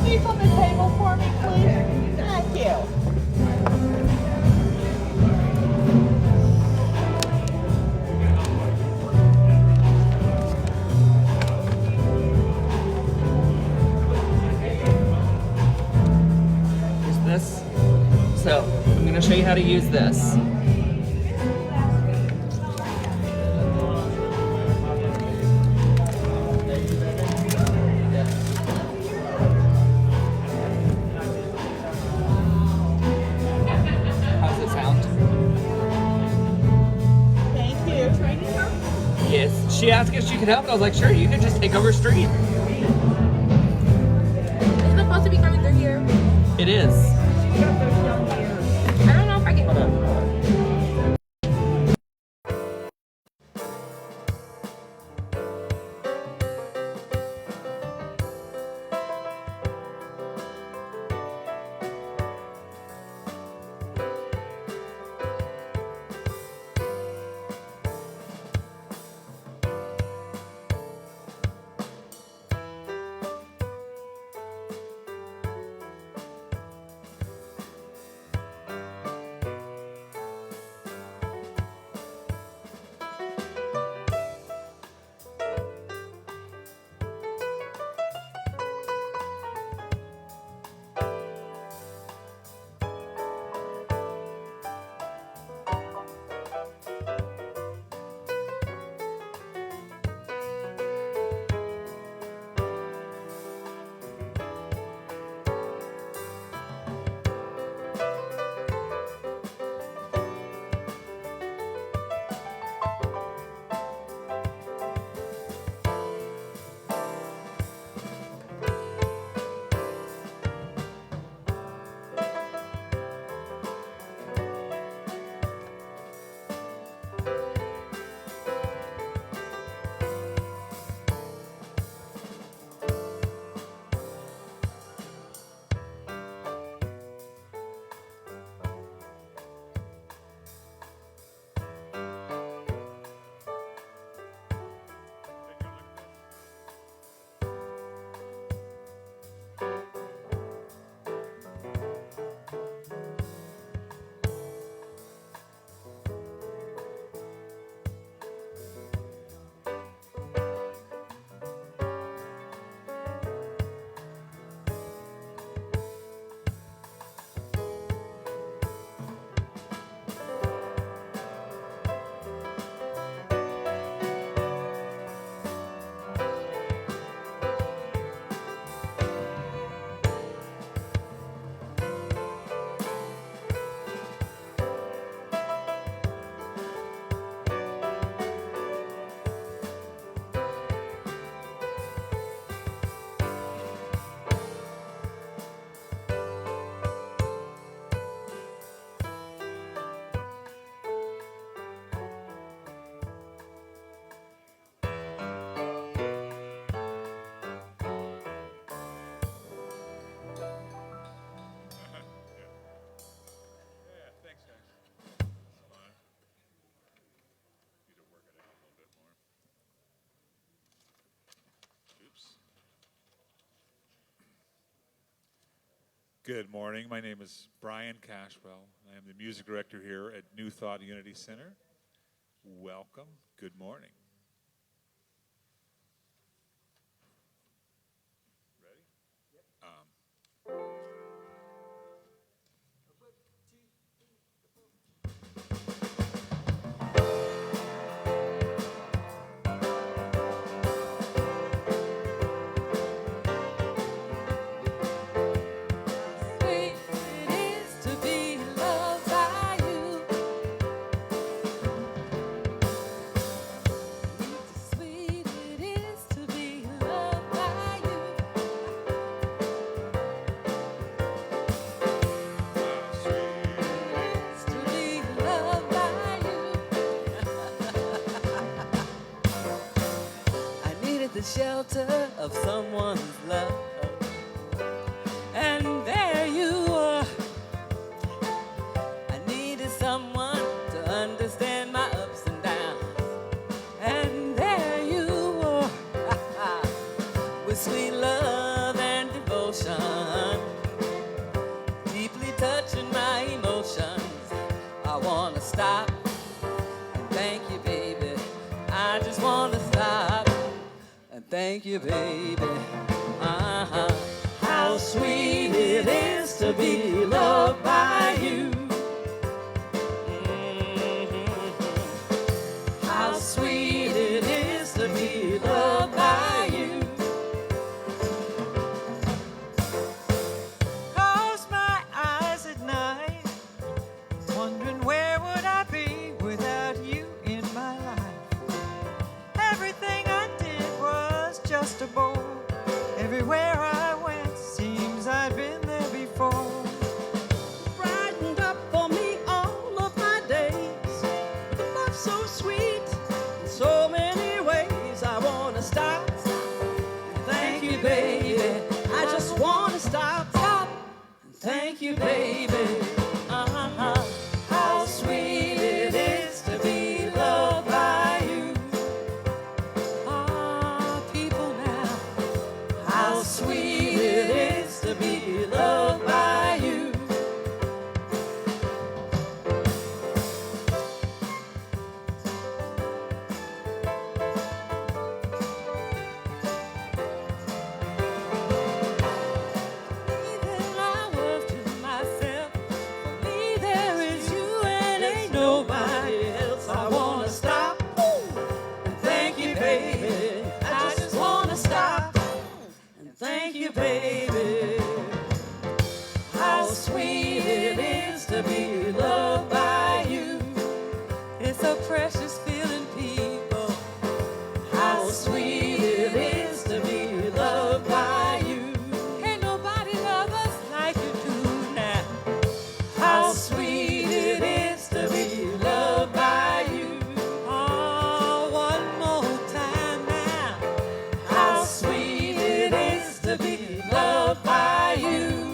these on the table for me, please? Thank you. Use this. So I'm going to show you how to use this. How's it sound? Thank you. Training her? Yes. She asked if she could help, and I was like, sure, you can just take over street. Is it supposed to be coming through here? It is. I don't know if I can. Hold on. Good morning. My name is Brian Cashwell. I am the music director here at New Thought Unity Center. Welcome. Good morning. Ready? The shelter of someone's love, and there you are. I needed someone to understand my ups and downs, and there you are, with sweet love and devotion. I just want to stop and thank you, baby. How sweet it is to be loved by you. How sweet it is to be loved by you. Close my eyes at night, wondering where would I be without you in my life. Everything I did was just a bore. Everywhere I went, seems I'd been there before. Brightened up for me all of my days. Love so sweet in so many ways. I wanna stop. Thank you, baby. I just wanna stop. Thank you, baby. How sweet it is to be loved by you. Ah, people now. How sweet it is to be loved by you. Then I was to myself, for me there is you and ain't nobody else. I wanna stop. And thank you, baby. I just wanna stop. And thank you, baby. How sweet it is to be loved by you. It's a precious feeling, people. How sweet it is to be loved by you. Ain't nobody love us like you do now. How sweet it is to be loved by you. Oh, one more time now. How sweet it is to be loved by you.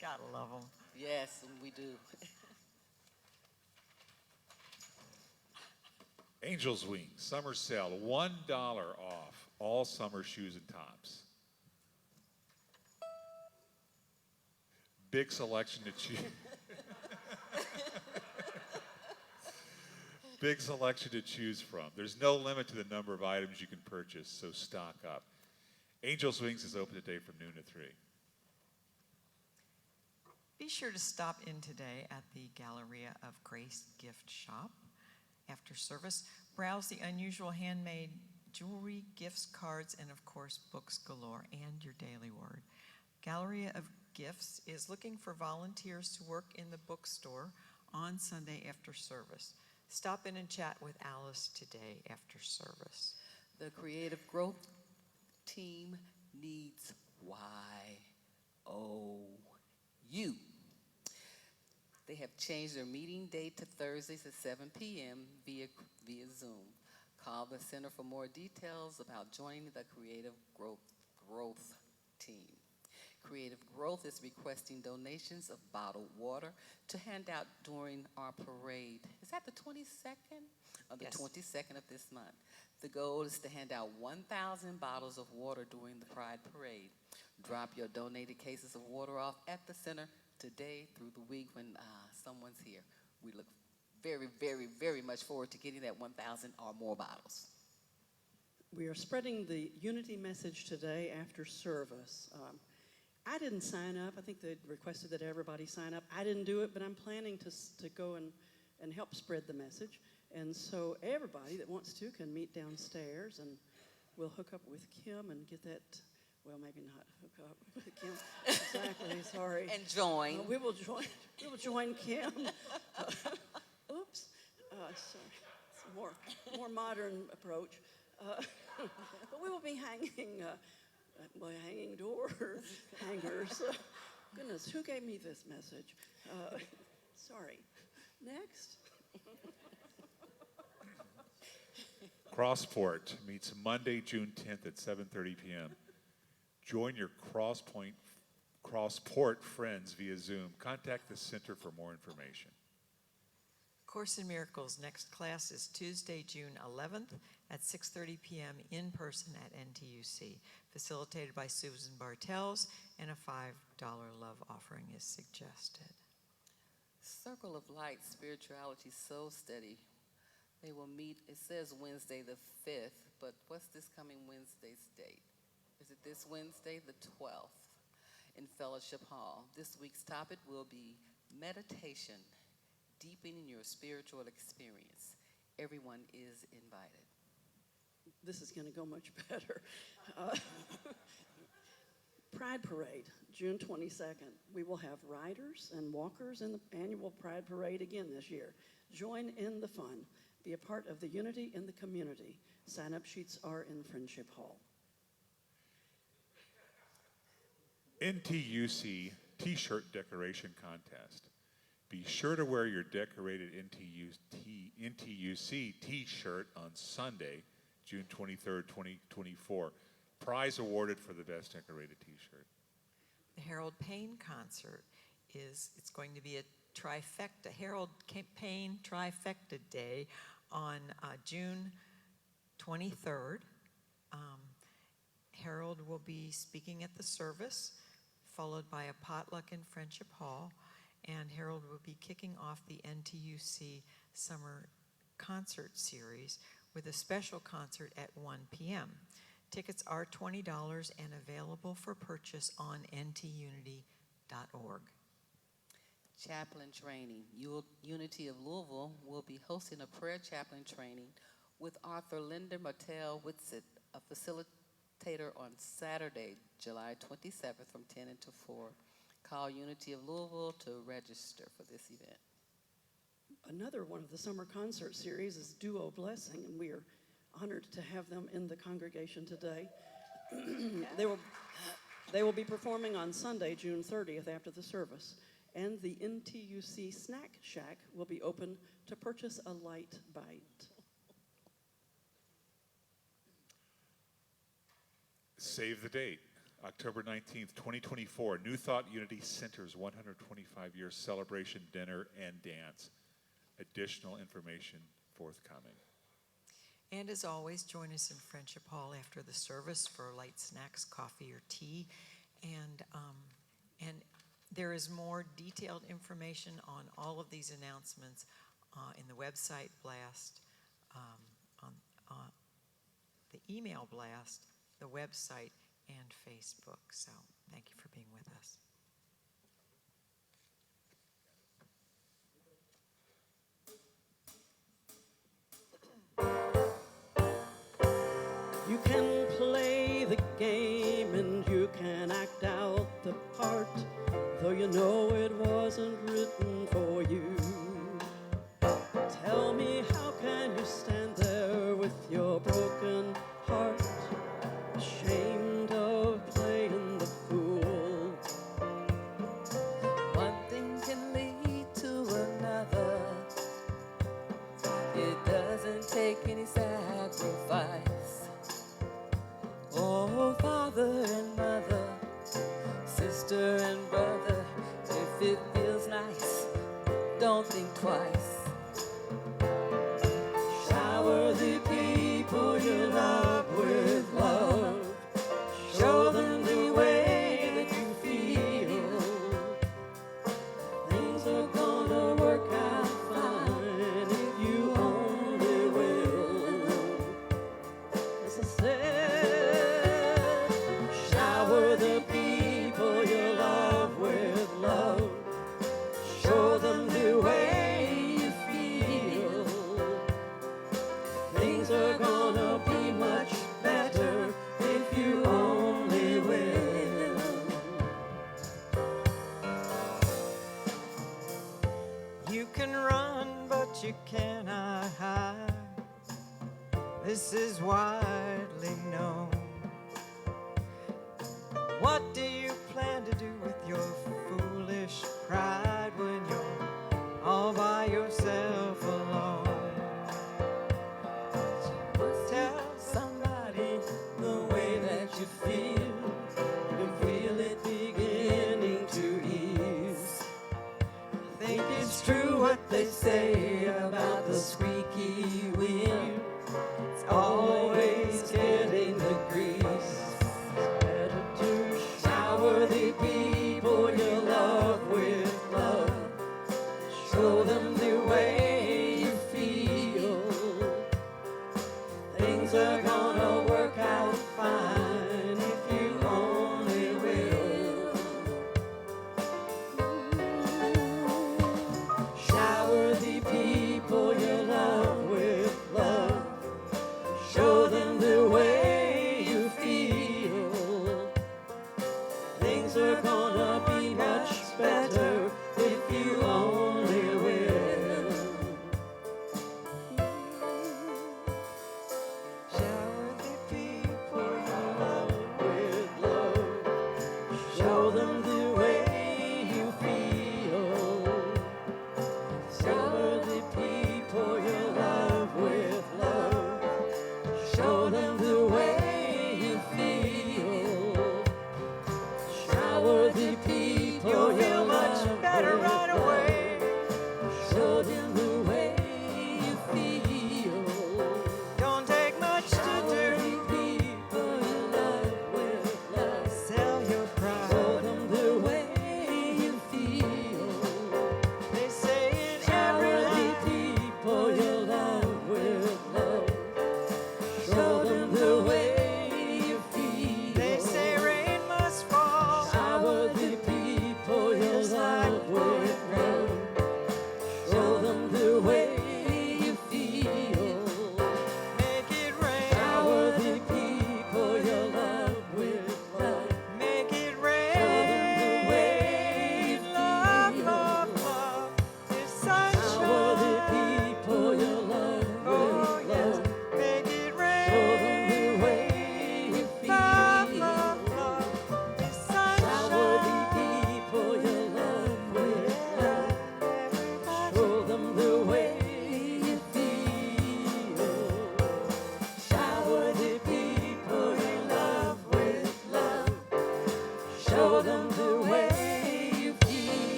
Gotta love them. Yes, we do. Angel's Wing summer sale, $1 off all summer shoes and tops. Big selection to choose. Big selection to choose from. There's no limit to the number of items you can purchase, so stock up. Angel's Wings is open today from noon to 3. Be sure to stop in today at the Galleria of Grace gift shop. After service, browse the unusual handmade jewelry, gifts, cards, and of course, books galore, and your daily word. Galleria of Gifts is looking for volunteers to work in the bookstore on Sunday after service. Stop in and chat with Alice today after service. The Creative Growth Team needs YOU. They have changed their meeting date to Thursdays at 7 p.m. via Zoom. Call the center for more details about joining the Creative Growth Team. Creative Growth is requesting donations of bottled water to hand out during our parade. Is that the 22nd? The Yes. 22nd of this month. The goal is to hand out 1,000 bottles of water during the Pride Parade. Drop your donated cases of water off at the center today through the week when someone's here. We look very, very, very much forward to getting that 1,000 or more bottles. We are spreading the unity message today after service. I didn't sign up. I think they requested that everybody sign up. I didn't do it, but I'm planning to go and help spread the message. And so everybody that wants to can meet downstairs, and we'll hook up with Kim and get that, well, maybe not hook up with Kim. Exactly, sorry. And join. We will join Kim. Oops. Sorry. It's a more modern approach. But we will be hanging, hanging door hangers. Goodness, who gave me this message? Sorry. Next. Crossport meets Monday, June 10th at 7:30 p.m. Join your Crossport friends via Zoom. Contact the center for more information. Course in Miracles next class is Tuesday, June 11th at 6:30 p.m. in person at NTUC, facilitated by Susan Bartels, and a $5 love offering is suggested. Circle of Light Spirituality Soul Study. They will meet, it says Wednesday the 5th, but what's this coming Wednesday's date? Is it this Wednesday, the 12th, in Fellowship Hall? This week's topic will be meditation, deepening your spiritual experience. Everyone is invited. This is going to go much better. Pride Parade, June 22nd. We will have riders and walkers in the annual Pride Parade again this year. Join in the fun. Be a part of the unity in the community. Sign-up sheets are in Friendship Hall. NTUC T-shirt decoration contest. Be sure to wear your decorated NTUC T-shirt on Sunday, June 23rd, 2024. Prize awarded for the best decorated T-shirt. The Harold Payne concert it's going to be a trifecta, Harold Payne Trifecta Day on June 23rd. Harold will be speaking at the service, followed by a potluck in Friendship Hall, and Harold will be kicking off the NTUC Summer Concert Series with a special concert at 1 p.m. Tickets are $20 and available for purchase on ntunity.org. Chaplain training. Unity of Louisville will be hosting a prayer chaplain training with author Linda Martell Whitsitt, a facilitator, on Saturday, July 27th from 10 until 4. Call Unity of Louisville to register for this event. Another one of the summer concert series is Duo Blessing, and we are honored to have them in the congregation today. They will be performing on Sunday, June 30th after the service, and the NTUC Snack Shack will be open to purchase a light bite. Save the date, October 19th, 2024, New Thought Unity Center's 125-year celebration dinner and dance. Additional information forthcoming. And as always, join us in Friendship Hall after the service for light snacks, coffee, or tea. And there is more detailed information on all of these announcements in the website blast, on the email blast, the website, and Facebook. So thank you for being with us. You can play the game and you can act out the part, though you know it wasn't written for you. Tell me, how can you stand there with your broken heart, ashamed of playing the fool? One thing can lead to another. It doesn't take any sacrifice. Oh, father and mother, sister and brother, if it feels nice, don't think twice. Shower the people you love with love. Show them the way that you feel. Things are gonna work out fine if you only will. As I said, shower the people you love with love. Show them the way you feel. Things are gonna be much better if you only will. You can run, but you cannot hide. This is widely known. What do you plan to do with your foolish pride when you're all by yourself alone? Tell Somebody the way that you feel. You can feel it beginning to ease. think it's true what they say Say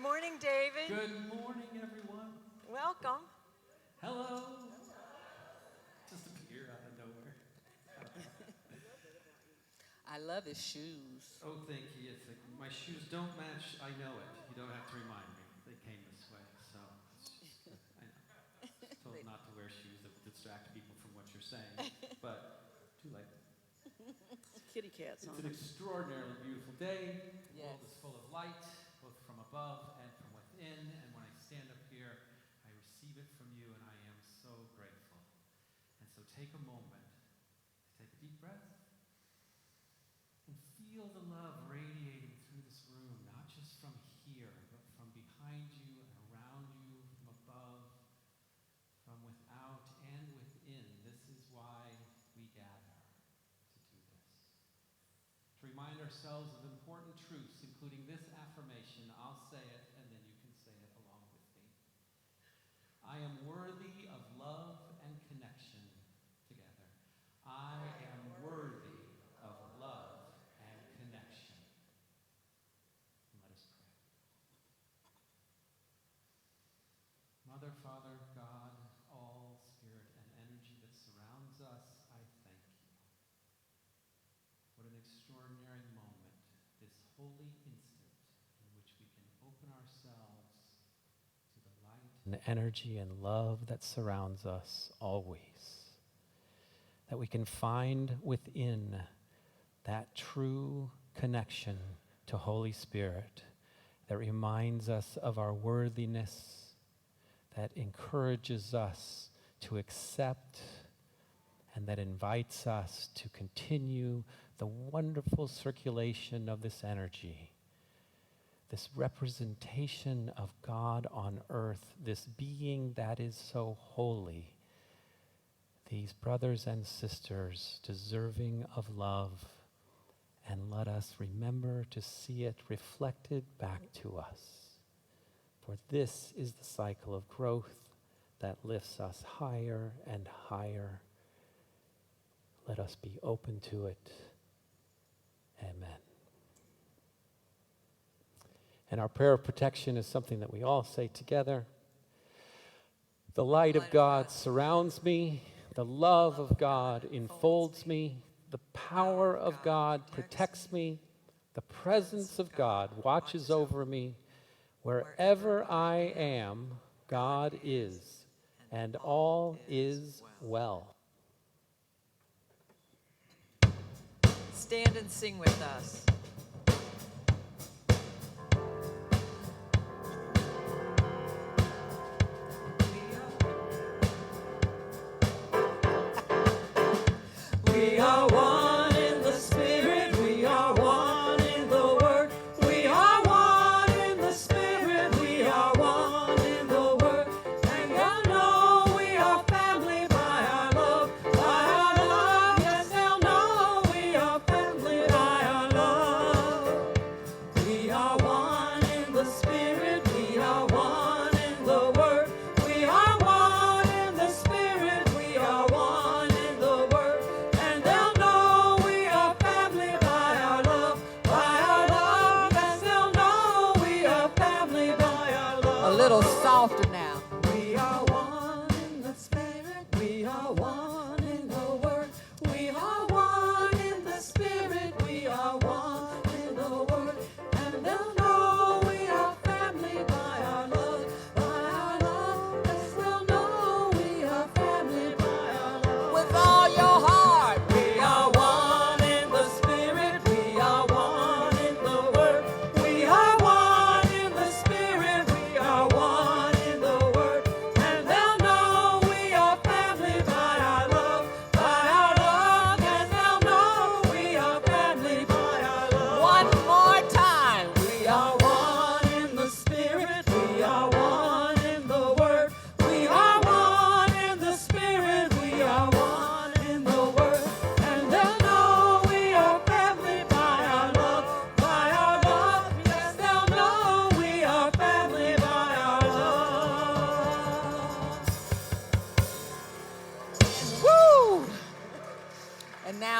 morning, David. Good morning, everyone. Welcome. Hello. Just appeared out of nowhere. I love his shoes. Oh, thank you. It's like my shoes don't match. I know it. You don't have to remind me. They came this way, so it's just, I know. Told not to wear shoes that would distract people from what you're saying, but too late. Kitty cats on It's an extraordinarily beautiful day. The Yes. world is full of light, both from above and from within. And when I stand up here, I receive it from you, and I am so grateful. And so take a moment to take a deep breath and feel the love radiating through this room, not just from here, but from behind you and around you, from above, from without and within. This is why we gather, to do this. To remind ourselves of important truths, including this affirmation. I'll say it, and then you can say it along with me. I am worthy of love and connection. Together. I am worthy of love and connection. Let us pray. Mother, Father, God, all spirit and energy that surrounds us, I thank you. What an extraordinary moment, this holy instant in which we can open ourselves to the light and energy and love that surrounds us always. That we can find within that true connection to Holy Spirit that reminds us of our worthiness, that encourages us to accept, and that invites us to continue the wonderful circulation of this energy, this representation of God on earth, this being that is so holy, these brothers and sisters deserving of love, and let us remember to see it reflected back to us. For this is the cycle of growth that lifts us higher and higher. Let us be open to it. Amen. And our prayer of protection is something that we all say together. The light of God surrounds me. The love of God enfolds me. The power of God protects me. The presence of God watches over me. Wherever I am, God is, and all is well. Stand and sing with us. We are one in the Spirit, we are one in the Word. We are one in the Spirit, we are one in the Word. And they'll know we are family by our love, by our love. Yes, they'll know we are family by our love. We are one in the Spirit, we are one in the Word. We are one in the Spirit, we are one in the Word. And they'll know we are family by our love, by our love. Yes, they'll know we are family by our love. A little softer now. We are one in the Spirit, we are one in the Word. We are one in the Spirit, we are one in the Word. And they'll know we are family by our love, by our love. Yes, they'll know we are family by our love. With all your heart. We are one in the Spirit, we are one in the Word. We are one in the Spirit, we are one in the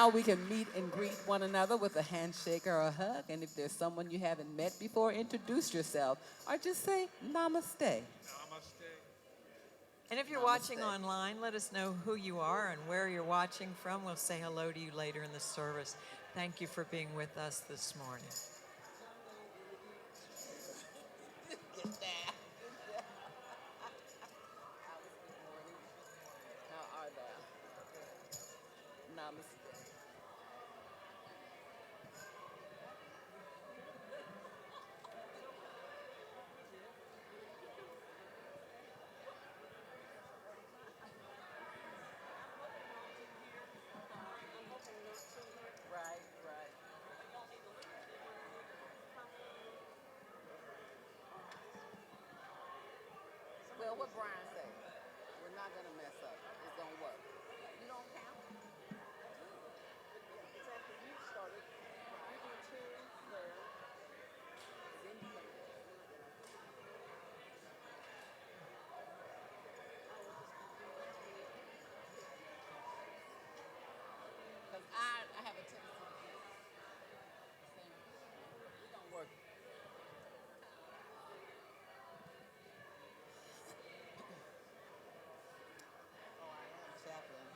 now we can meet and greet one another with a handshake or a hug. And if there's someone you haven't met before, introduce yourself or just say namaste. And if you're watching online, let us know who you are and where you're watching from. We'll say hello to you later in the service. Thank you for being with us this morning. How are they? Namaste. Right, right. Well, what Brian say? We're not gonna mess up. It's gonna work. You don't count? It's after you started. You do two there. Then you come in. Because I have a tendency to do the same. We're gonna work. Oh, I am chaplain.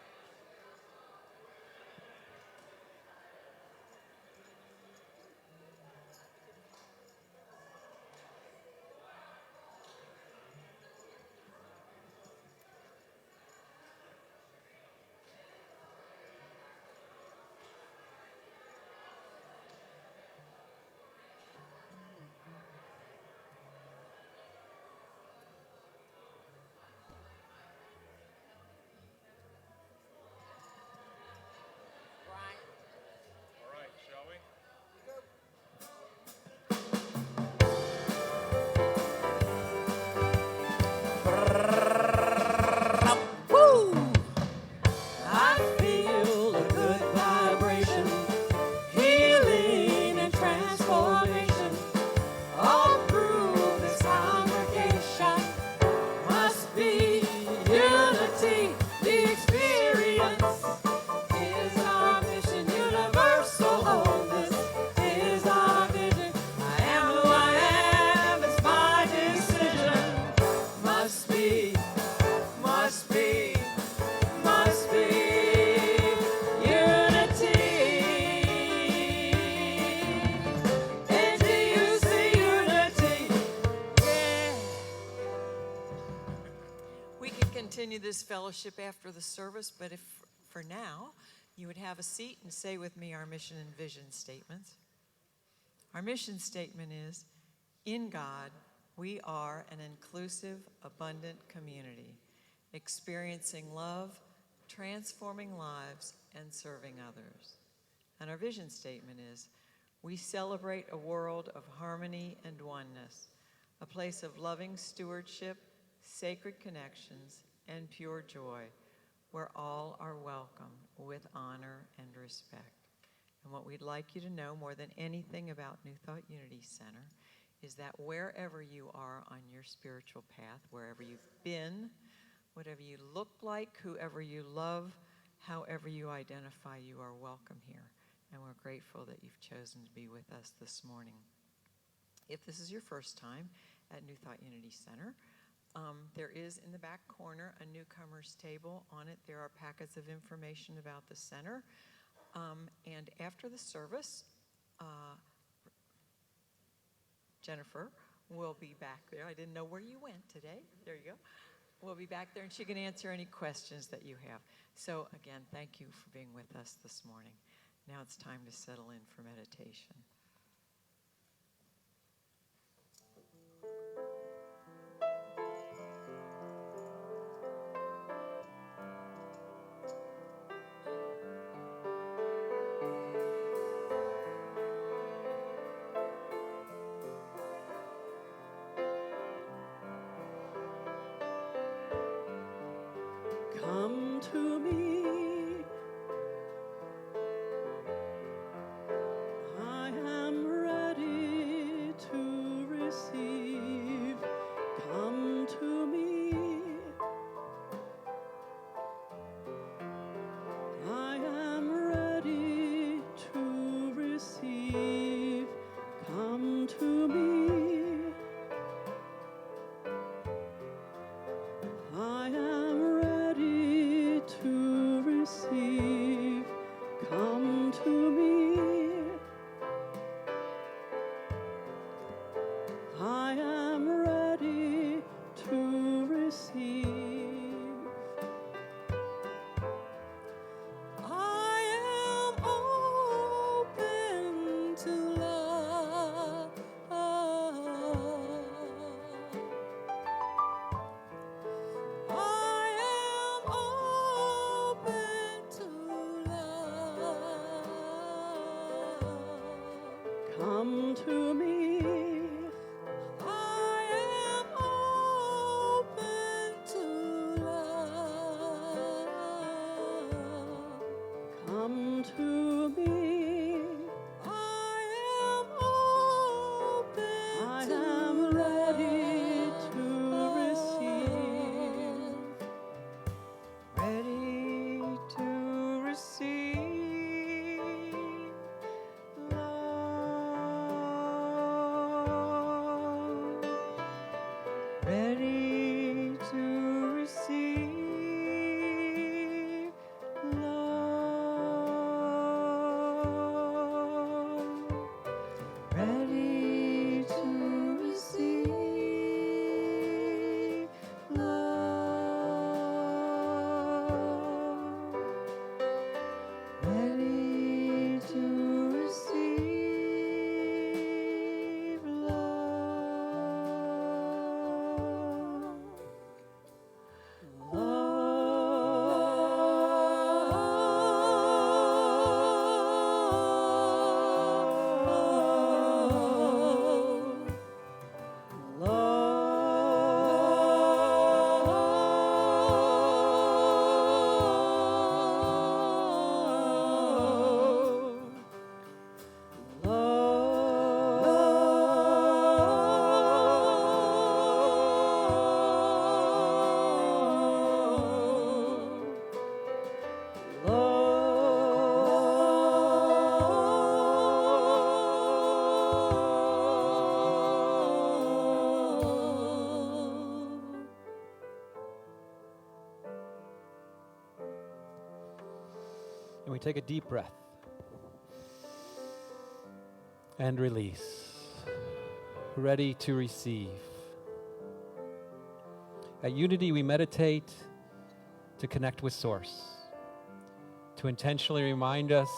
Brian. All right, shall we? I feel a good vibration, healing and transformation all through this congregation. Must be unity, the experience is our mission, universal wholeness is our vision. I am who I am, it's my decision. Must be, must be. Must be unity. N-T-U-C unity. Yeah. We can continue this fellowship after the service, but if for now you would have a seat and say with me our mission and vision statements. Our mission statement is, in God, we are an inclusive, abundant community, experiencing love, transforming lives, and serving others. And our vision statement is, we celebrate a world of harmony and oneness, a place of loving stewardship, sacred connections, and pure joy, where all are welcome with honor and respect. And what we'd like you to know more than anything about New Thought Unity Center is that wherever you are on your spiritual path, wherever you've been, whatever you look like, whoever you love, however you identify, you are welcome here. And we're grateful that you've chosen to be with us this morning. If this is your first time at New Thought Unity Center, there is in the back corner a newcomers table. On it, there are packets of information about the center. And after the service, Jennifer will be back there. I didn't know where you went today. There you go. We'll be back there, and she can answer any questions that you have. So again, thank you for being with us this morning. Now it's time to settle in for meditation. Come to me. I am ready to receive. Come to me. I am ready ready to receive love, ready to receive love, ready to receive love. And we take a deep breath and release, ready to receive. At Unity, we meditate to connect with Source, to intentionally remind us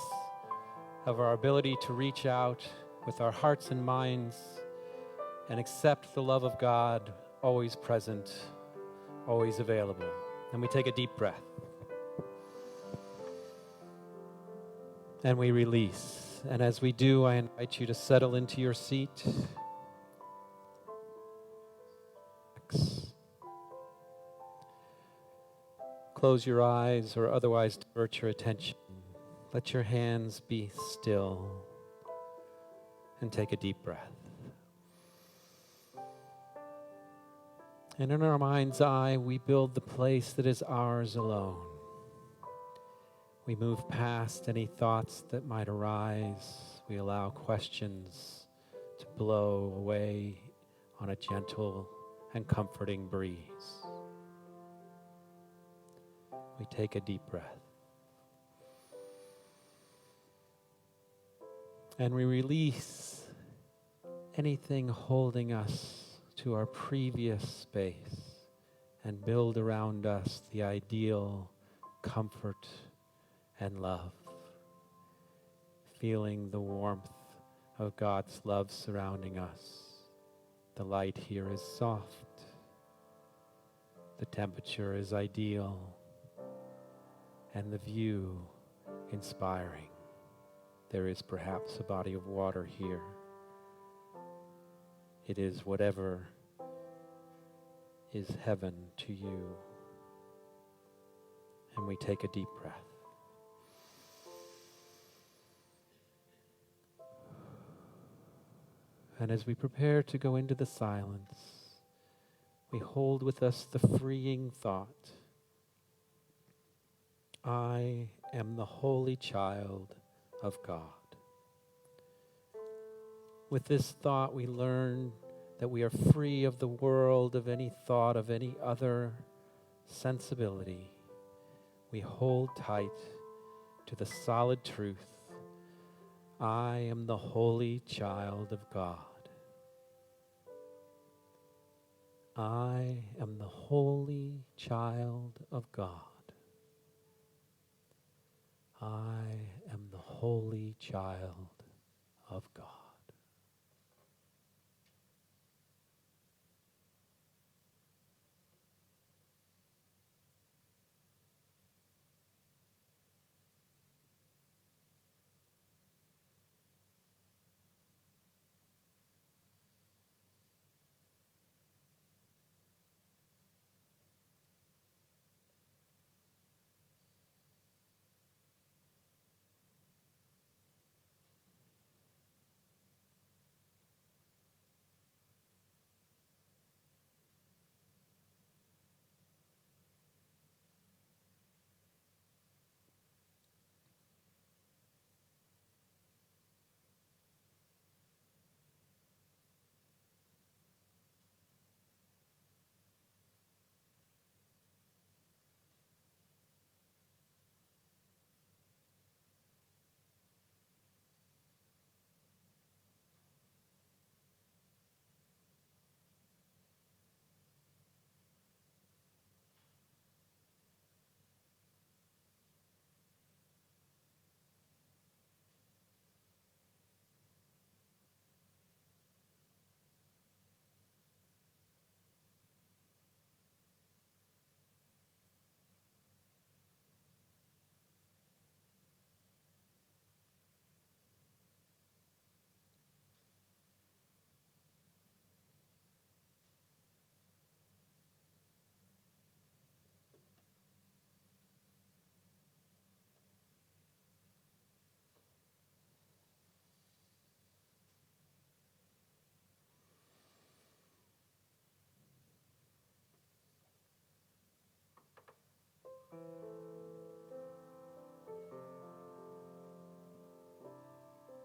of our ability to reach out with our hearts and minds and accept the love of God, always present, always available. And we take a deep breath. And we release. And as we do, I invite you to settle into your seat. Close your eyes or otherwise divert your attention. Let your hands be still and take a deep breath. And in our mind's eye, we build the place that is ours alone. We move past any thoughts that might arise. We allow questions to blow away on a gentle and comforting breeze. We take a deep breath. And we release anything holding us to our previous space and build around us the ideal comfort and love, feeling the warmth of God's love surrounding us. The light here is soft. The temperature is ideal. And the view inspiring. There is perhaps a body of water here. It is whatever is heaven to you. And we take a deep breath. And as we prepare to go into the silence, we hold with us the freeing thought, I am the holy child of God. With this thought, we learn that we are free of the world, of any thought, of any other sensibility. We hold tight to the solid truth, I am the holy child of God. I am the holy child of God. I am the holy child of God.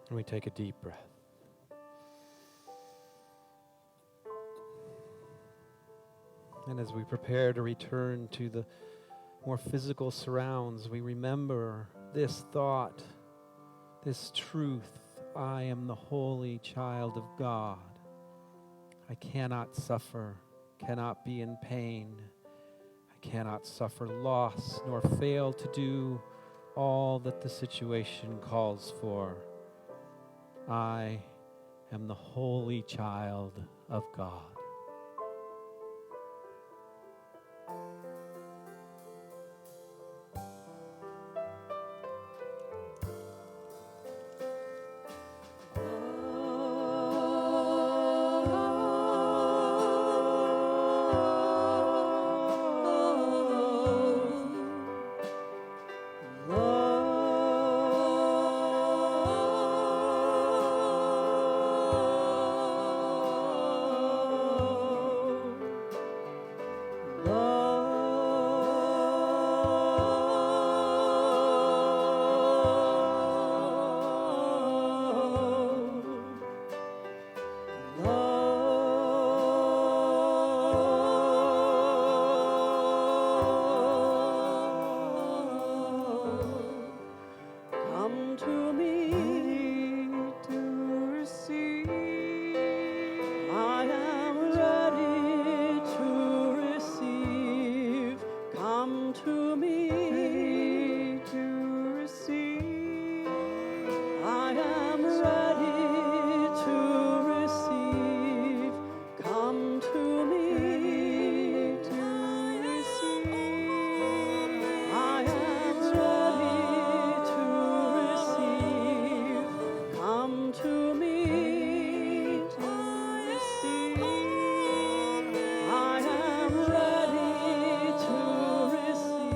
And we take a deep breath. And as we prepare to return to the more physical surrounds, we remember this thought, this truth. I am the holy child of God. I cannot suffer, cannot be in pain. I cannot suffer loss nor fail to do all that the situation calls for. I am the holy child of God. Come to me to receive. I am ready to receive. Come to me to receive. I am ready to receive. Come to me to receive. I am ready to receive. Come to me to receive. I am ready to receive.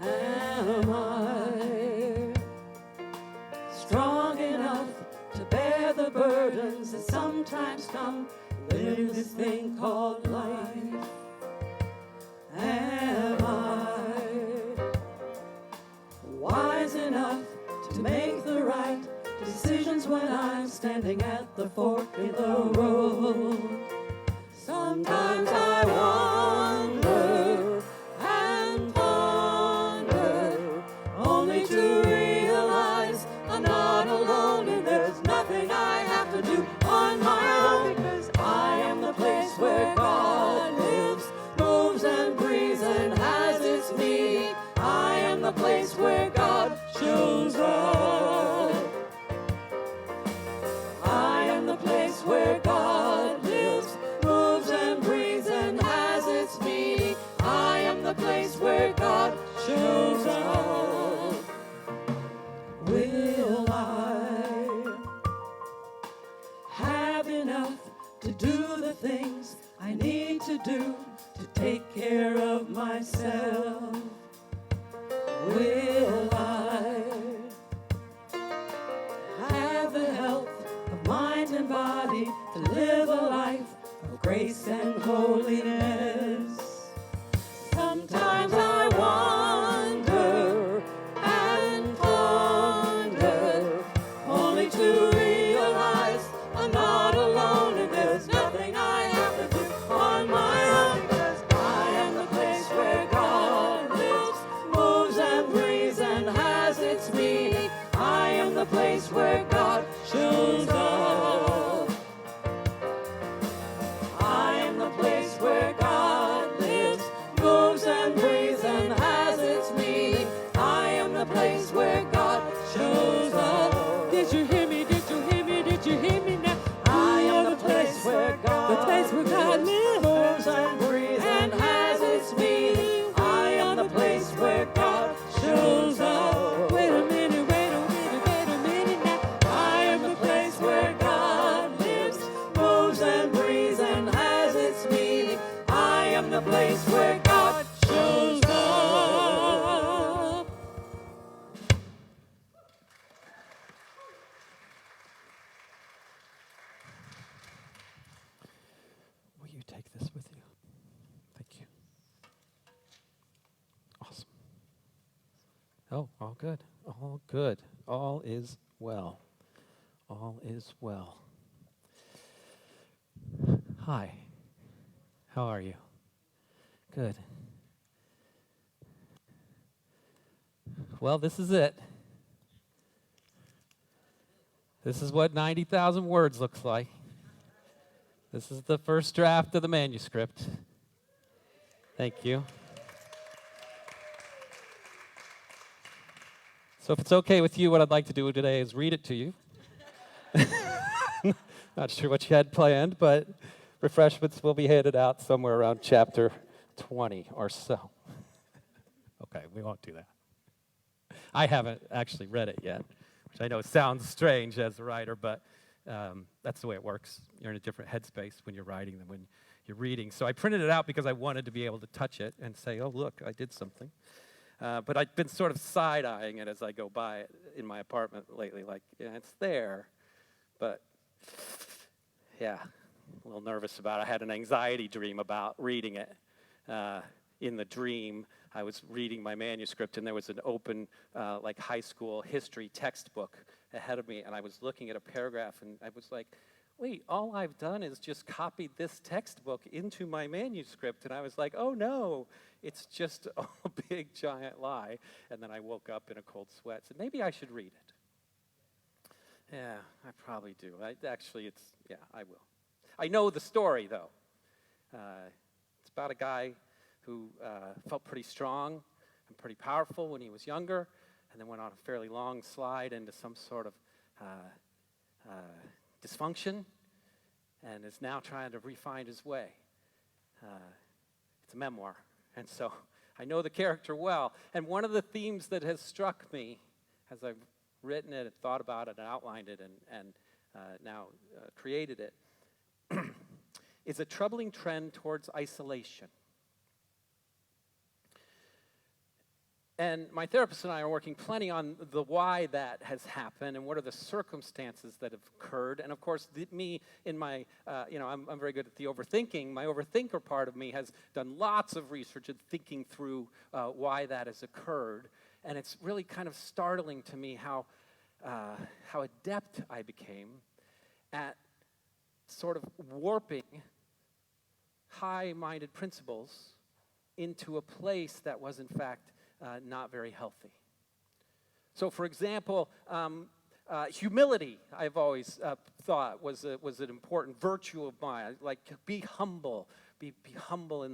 Am I strong enough to bear the burdens that sometimes come living this thing called life? Am I wise enough to make the right decisions when I'm standing at the fork in the road? Sometimes I wonder and ponder, only to realize I'm not alone and there's nothing I have to do on my own, because I am the place where God lives, moves and breathes and has its need. I am the place where God shows up. I am the place where God lives, moves and breathes and has its meaning. I am the place where God shows up. Will I have enough to do the things I need to do to take care of myself? Will I have the health of mind and body to live a life of grace and holiness? Sometimes I wonder in the place where God shows up. Will you take this with you? Thank you. Awesome. Oh, all good. All good. All is well. All is well. Hi. How are you? Good. Well, this is it. This is what 90,000 words looks like. This is the first draft of the manuscript. Thank you. So if it's okay with you, what I'd like to do today is read it to you. Not sure what you had planned, but refreshments will be handed out somewhere around chapter 20 or so. Okay, we won't do that. I haven't actually read it yet, which I know sounds strange as a writer, but that's the way it works. You're in a different headspace when you're writing than when you're reading. So I printed it out because I wanted to be able to touch it and say, oh, look, I did something. But I've been sort of side-eyeing it as I go by it in my apartment lately, like, yeah, it's there. But, yeah, a little nervous about it. I had an anxiety dream about reading it. In the dream, I was reading my manuscript, and there was an open, like, high school history textbook ahead of me, and I was looking at a paragraph, and I was like, wait, all I've done is just copied this textbook into my manuscript. And I was like, oh, no, it's just a big, giant lie. And then I woke up in a cold sweat. So maybe I should read it. Yeah, I probably do. I will. I know the story, though. It's about a guy who felt pretty strong and pretty powerful when he was younger, and then went on a fairly long slide into some sort of dysfunction, and is now trying to refine his way. It's a memoir, and so I know the character well. And one of the themes that has struck me as I've written it and thought about it and outlined it and now created it is a troubling trend towards isolation. And my therapist and I are working plenty on the why that has happened and what are the circumstances that have occurred. And of course, me in my, I'm very good at the overthinking. My overthinker part of me has done lots of research and thinking through why that has occurred. And it's really kind of startling to me how adept I became at sort of warping high-minded principles into a place that was, in fact, not very healthy. So, for example, humility, I've always thought was an important virtue of mine. Like, be humble. Be humble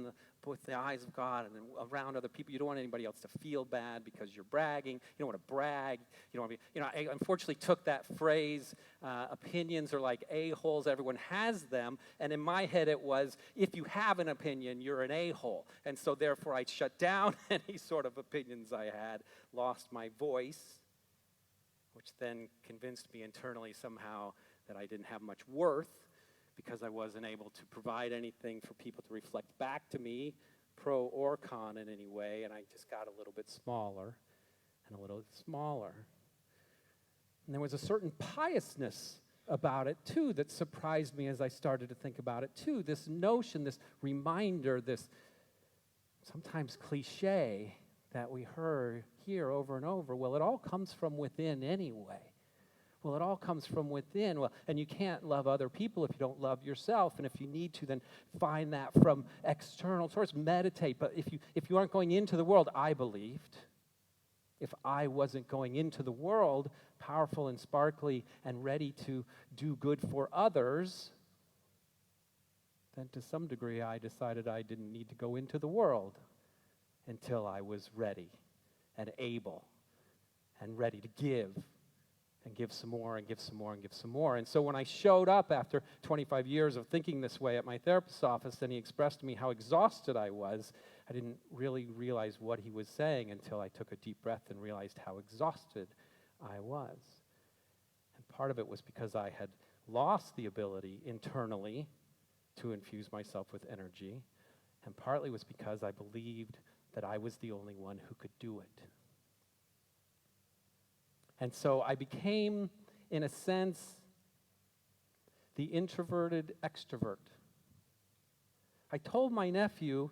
with the eyes of God and around other people. You don't want anybody else to feel bad because you're bragging. You don't want to brag. You don't want to be, I unfortunately took that phrase, opinions are like a-holes, everyone has them, and in my head it was, if you have an opinion, you're an a-hole. And so therefore I shut down any sort of opinions I had, lost my voice, which then convinced me internally somehow that I didn't have much worth, because I wasn't able to provide anything for people to reflect back to me, pro or con in any way, and I just got a little bit smaller and a little smaller. And there was a certain piousness about it, too, that surprised me as I started to think about it, too. This notion, this reminder, this sometimes cliche that we hear over and over, well, it all comes from within anyway. Well, it all comes from within. Well, and you can't love other people if you don't love yourself. And if you need to, then find that from external source. Meditate. But if you aren't going into the world, I believed, if I wasn't going into the world powerful and sparkly and ready to do good for others, then to some degree I decided I didn't need to go into the world until I was ready and able and ready to give. And give some more, and give some more, and give some more. And so when I showed up after 25 years of thinking this way at my therapist's office, and he expressed to me how exhausted I was, I didn't really realize what he was saying until I took a deep breath and realized how exhausted I was. And part of it was because I had lost the ability internally to infuse myself with energy. And partly was because I believed that I was the only one who could do it. And so I became, in a sense, the introverted extrovert. I told my nephew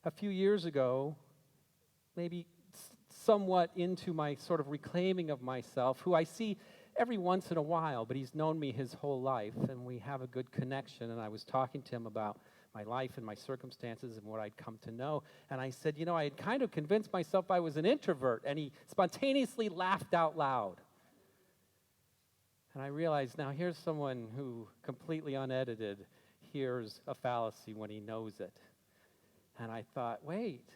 a few years ago, maybe somewhat into my sort of reclaiming of myself, who I see every once in a while, but he's known me his whole life, and we have a good connection, and I was talking to him about my life and my circumstances and what I'd come to know, and I said, you know, I had kind of convinced myself I was an introvert, and he spontaneously laughed out loud. And I realized, now here's someone who, completely unedited, hears a fallacy when he knows it. And I thought, wait,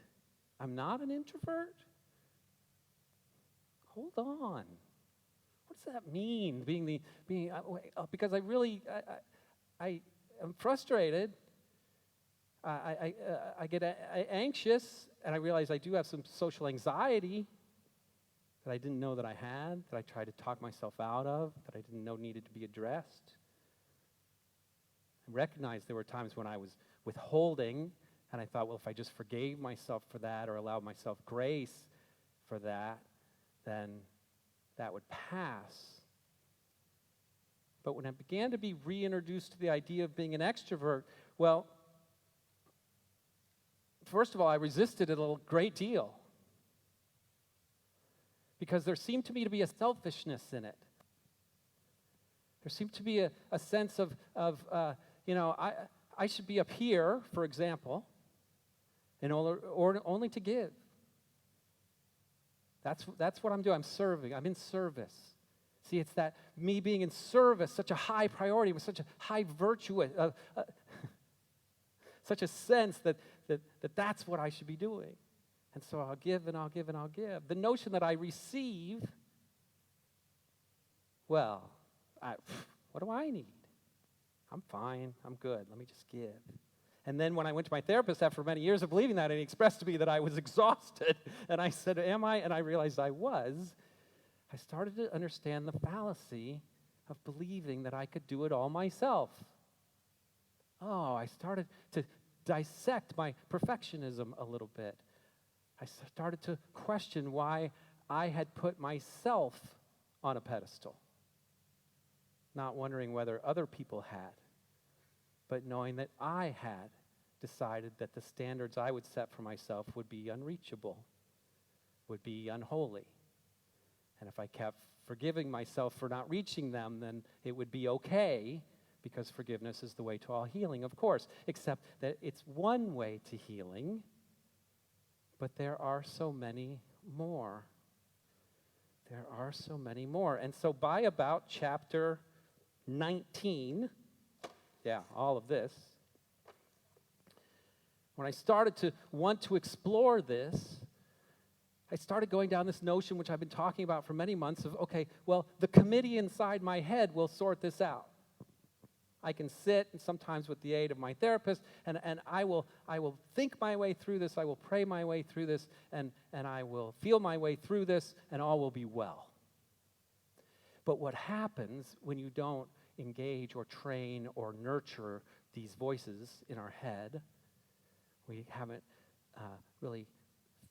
I'm not an introvert? Hold on. What does that mean, because I really, I am frustrated. I get anxious, and I realize I do have some social anxiety that I didn't know that I had, that I tried to talk myself out of, that I didn't know needed to be addressed. I recognized there were times when I was withholding, and I thought, well, if I just forgave myself for that or allowed myself grace for that, then that would pass. But when I began to be reintroduced to the idea of being an extrovert, well, first of all, I resisted it a great deal because there seemed to me to be a selfishness in it. There seemed to be a sense of I should be up here, for example, in order only to give. That's what I'm doing. I'm serving. I'm in service. See, it's that me being in service, such a high priority, with such a high virtue, such a sense that that's what I should be doing. And so I'll give and I'll give and I'll give. The notion that I receive, well, what do I need? I'm fine. I'm good. Let me just give. And then when I went to my therapist after many years of believing that, and he expressed to me that I was exhausted, and I said, am I? And I realized I was. I started to understand the fallacy of believing that I could do it all myself. Oh, I started to dissect my perfectionism a little bit. I started to question why I had put myself on a pedestal, not wondering whether other people had, but knowing that I had decided that the standards I would set for myself would be unreachable, would be unholy. And if I kept forgiving myself for not reaching them, then it would be okay, because forgiveness is the way to all healing, of course, except that it's one way to healing, but there are so many more. There are so many more. And so by about chapter 19, all of this, when I started to want to explore this, I started going down this notion, which I've been talking about for many months, of, okay, well, the committee inside my head will sort this out. I can sit, and sometimes with the aid of my therapist, and I will think my way through this, I will pray my way through this, and I will feel my way through this, and all will be well. But what happens when you don't engage or train or nurture these voices in our head, we haven't really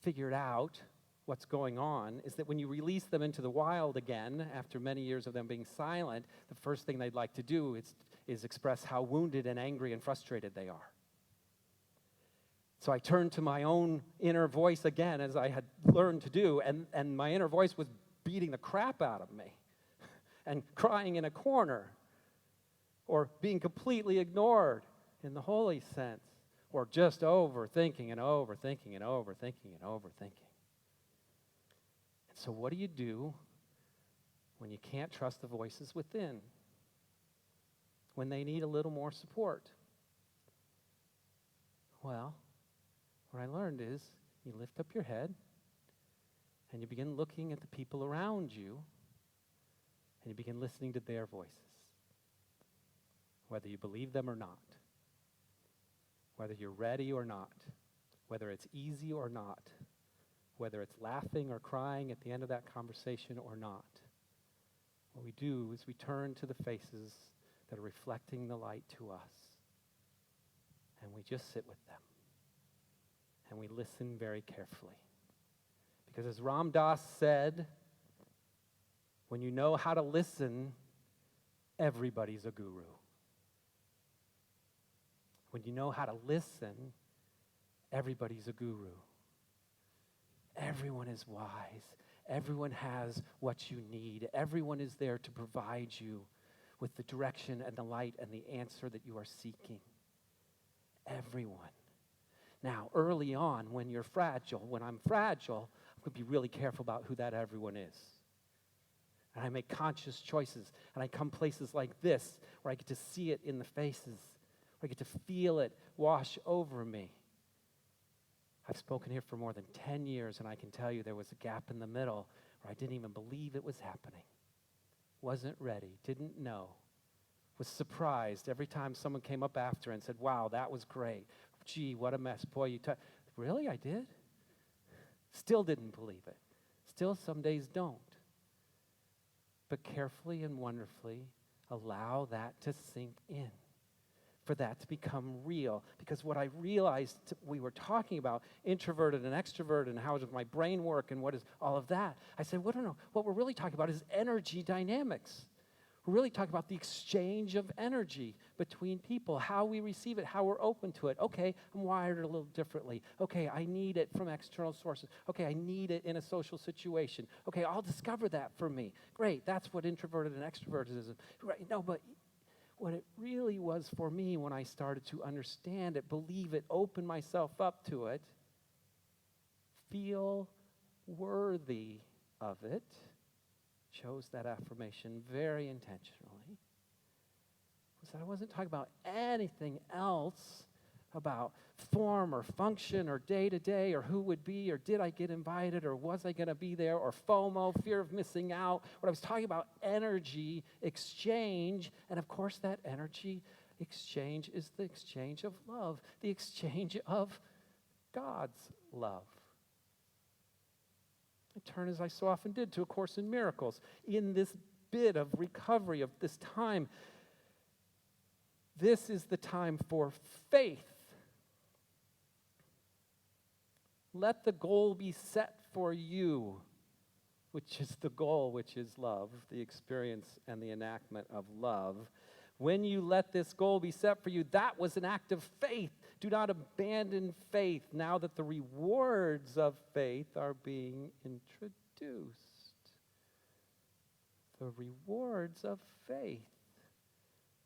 figured out what's going on, is that when you release them into the wild again, after many years of them being silent, the first thing they'd like to do is express how wounded and angry and frustrated they are. So I turned to my own inner voice again, as I had learned to do, and my inner voice was beating the crap out of me and crying in a corner, or being completely ignored in the holy sense, or just overthinking and overthinking and overthinking and overthinking. And so what do you do when you can't trust the voices within? When they need a little more support? Well, what I learned is you lift up your head and you begin looking at the people around you and you begin listening to their voices, whether you believe them or not, whether you're ready or not, whether it's easy or not, whether it's laughing or crying at the end of that conversation or not. What we do is we turn to the faces that are reflecting the light to us, and we just sit with them. and we listen very carefully. Because as Ram Dass said, when you know how to listen, everybody's a guru. When you know how to listen, everybody's a guru. Everyone is wise. Everyone has what you need. Everyone is there to provide you with the direction and the light and the answer that you are seeking. Everyone. Now, early on, when you're fragile, when I'm fragile, I'm going to be really careful about who that everyone is. And I make conscious choices. And I come places like this, where I get to see it in the faces, where I get to feel it wash over me. I've spoken here for more than 10 years, and I can tell you there was a gap in the middle where I didn't even believe it was happening. Wasn't ready, didn't know, was surprised every time someone came up after and said, wow, that was great. Gee, what a mess. Boy, you really, I did? Still didn't believe it. Still some days don't. But carefully and wonderfully allow that to sink in, for that to become real. Because what I realized we were talking about, introverted and extroverted, and how does my brain work, and what is all of that. I said, well, no, what we're really talking about is energy dynamics. We're really talking about the exchange of energy between people, how we receive it, how we're open to it. Okay, I'm wired a little differently. Okay, I need it from external sources. Okay, I need it in a social situation. Okay, I'll discover that for me. Great, that's what introverted and extroverted is. Right, no, but what it really was for me when I started to understand it, believe it, open myself up to it, feel worthy of it, chose that affirmation very intentionally, was that I wasn't talking about anything else about form or function or day-to-day or who would be or did I get invited or was I going to be there or FOMO, fear of missing out. What I was talking about, energy exchange, and of course that energy exchange is the exchange of love, the exchange of God's love. I turn, as I so often did, to A Course in Miracles. In this bit of recovery of this time, this is the time for faith. Let the goal be set for you, which is the goal, which is love, the experience and the enactment of love. When you let this goal be set for you, that was an act of faith. Do not abandon faith now that the rewards of faith are being introduced. The rewards of faith.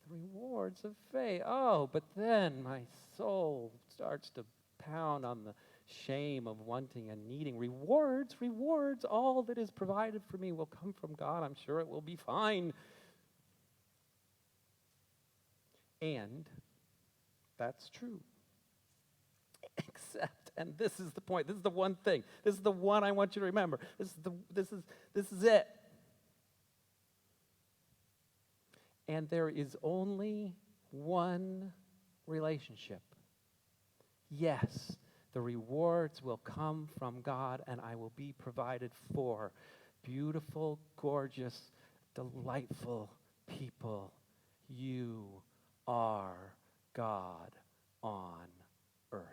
The rewards of faith. Oh, but then my soul starts to pound on the shame of wanting and needing. Rewards, rewards. All that is provided for me will come from God. I'm sure it will be fine. And that's true. Except, and this is the point, this is the one thing, this is the one I want you to remember. This is it. And there is only one relationship. Yes, the rewards will come from God and I will be provided for. Beautiful, gorgeous, delightful people. You are God on earth.